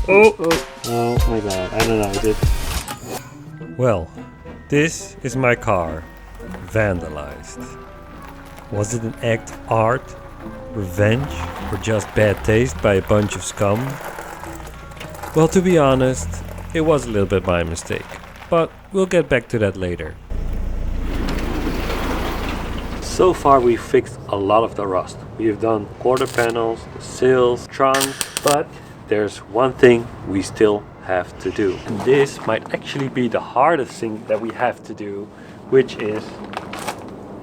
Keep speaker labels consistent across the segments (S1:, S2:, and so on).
S1: Oh my god, I don't know, is it?
S2: Well, this is my car, vandalized. Was it an act of art, revenge, or just bad taste by a bunch of scum? Well, to be honest, it was a little bit my mistake, but we'll get back to that later. So far we've fixed a lot of the rust. We've done quarter panels, the sills, trunk, but there's one thing we still have to do. And this might actually be the hardest thing that we have to do, which is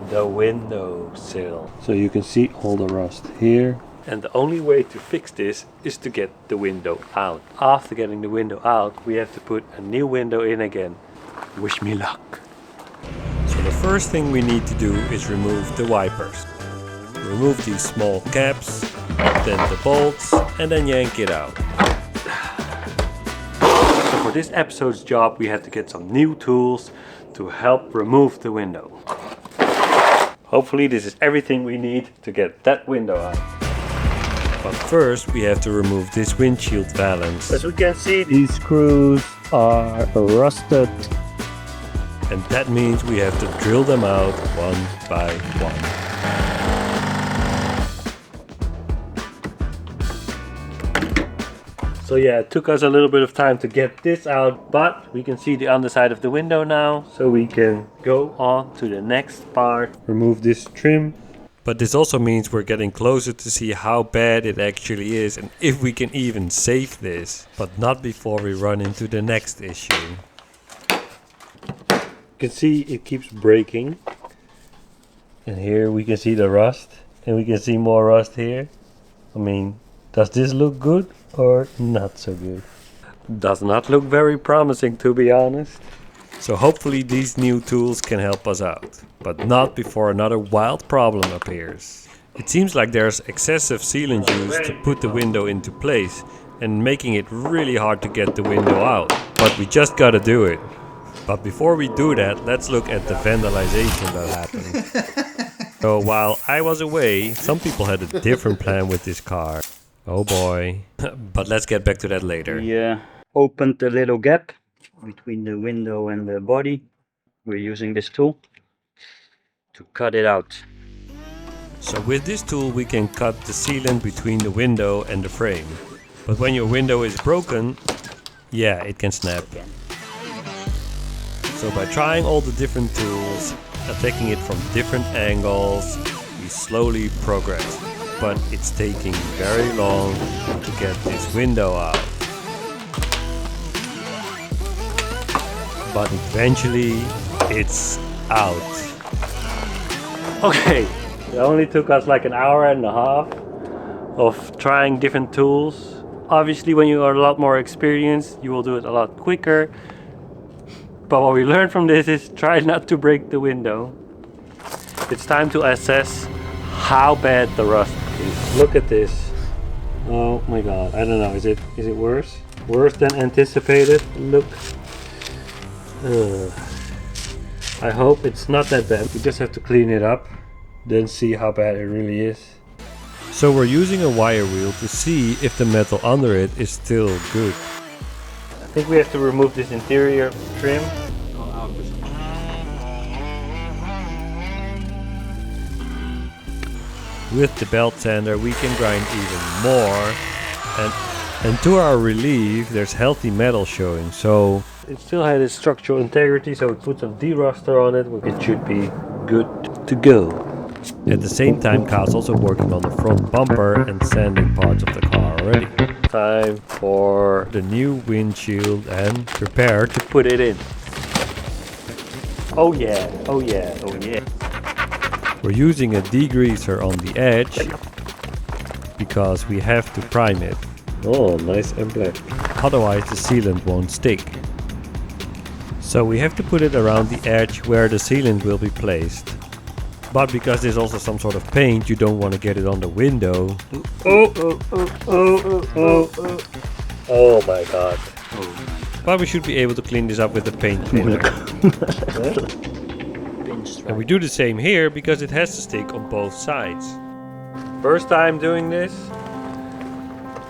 S2: the window sill. So you can see all the rust here. And the only way to fix this is to get the window out. After getting the window out, we have to put a new window in again. Wish me luck. So the first thing we need to do is remove the wipers. Remove these small caps, then the bolts, and then yank it out. So for this episode's job, we had to get some new tools to help remove the window. Hopefully this is everything we need to get that window out. But first we have to remove this windshield valance.
S1: As we can see, these screws are rusted.
S2: And that means we have to drill them out one by one. So yeah, it took us a little bit of time to get this out, but we can see the underside of the window now. So we can go on to the next part. Remove this trim. But this also means we're getting closer to see how bad it actually is and if we can even save this. But not before we run into the next issue. You can see it keeps breaking, and here we can see the rust, and we can see more rust here. I mean, does this look good or not so good? Does not look very promising, to be honest. So hopefully these new tools can help us out, but not before another wild problem appears. It seems like there's excessive sealant used to put the window into place and making it really hard to get the window out, but we just gotta do it. But before we do that, let's look at the vandalization that happened. So while I was away, some people had a different plan with this car. Oh boy. But let's get back to that later.
S3: We opened a little gap between the window and the body. We're using this tool to cut it out.
S2: So with this tool we can cut the sealant between the window and the frame. But when your window is broken, yeah, it can snap. So by trying all the different tools, attacking it from different angles, we slowly progress. But it's taking very long to get this window out. But eventually it's out. Okay, it only took us like an hour and a half of trying different tools. Obviously when you are a lot more experienced, you will do it a lot quicker. But what we learned from this is try not to break the window. It's time to assess how bad the rust is. Look at this. Oh my god, I don't know, is it worse? Worse than anticipated? Look. I hope it's not that bad. We just have to clean it up, then see how bad it really is. So we're using a wire wheel to see if the metal under it is still good. I think we have to remove this interior trim. With the belt sander we can grind even more, and to our relief there's healthy metal showing, so it still had its structural integrity, so we put some deruster on it. It should be good to go. At the same time, Kyle's also working on the front bumper and sanding parts of the car already. Time for the new windshield and prepare to put it in. Oh yeah, oh yeah, oh yeah. We're using a degreaser on the edge because we have to prime it. Oh, nice and black. Otherwise the sealant won't stick. So we have to put it around the edge where the sealant will be placed. But because there's also some sort of paint, you don't want to get it on the window. Oh my god. But we should be able to clean this up with the paint thinner. And we do the same here because it has to stick on both sides. First time doing this.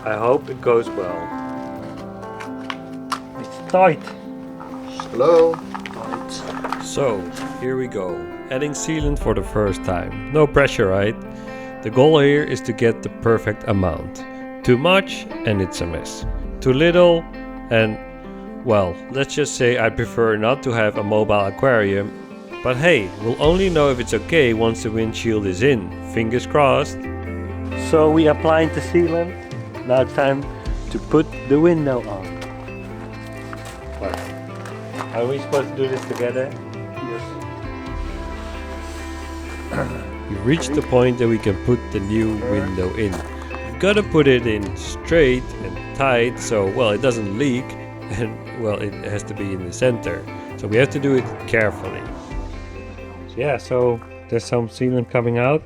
S2: I hope it goes well. tight.
S4: Hello.
S2: So, here we go. Adding sealant for the first time. No pressure, right? The goal here is to get the perfect amount. Too much and it's a mess. Too little and, well, let's just say I prefer not to have a mobile aquarium. But hey, we'll only know if it's okay once the windshield is in. Fingers crossed. So we applied the sealant. Now it's time to put the window on. What? Are we supposed to do this together? We've reached the point that we can put the new window in. We've got to put it in straight and tight so, well, it doesn't leak and, well, it has to be in the center. So we have to do it carefully. Yeah, so there's some sealant coming out.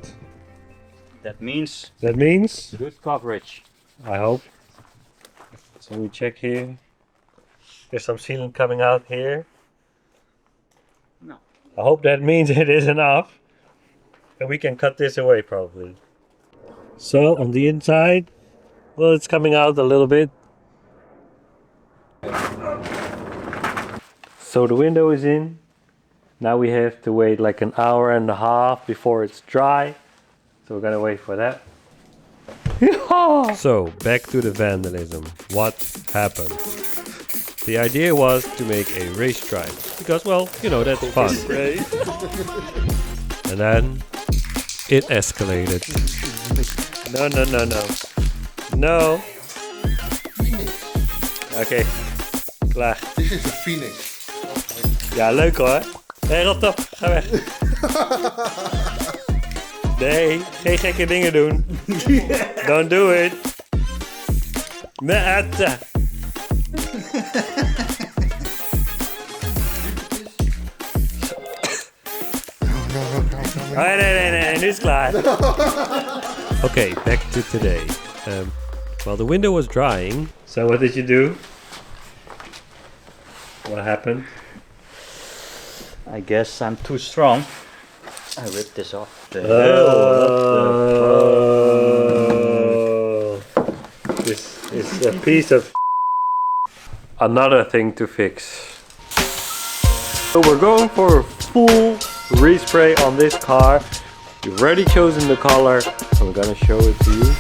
S3: That means
S2: Good
S3: coverage.
S2: I hope. So we check here. There's some sealant coming out here.
S3: No.
S2: I hope that means it is enough. And we can cut this away probably. So on the inside, well, it's coming out a little bit. So the window is in. Now we have to wait like an hour and a half before it's dry. So we're gonna wait for that. So back to the vandalism. What happened? The idea was to make a racetrack because, well, you know, that's fun. And then it escalated. No. No. Oké, klaar.
S4: Dit is de Phoenix.
S2: Ja, leuk hoor. Hé, rot op, ga weg. Nee, geen gekke dingen doen. Don't do it. Miata. Nee, nu is het klaar. Okay, back to today. While the window was drying. So what did you do? What happened?
S3: I guess I'm too strong. I ripped this off. The
S2: This is a piece of another thing to fix. So we're going for a full respray on this car. We've already chosen the color, so we're gonna show it to you.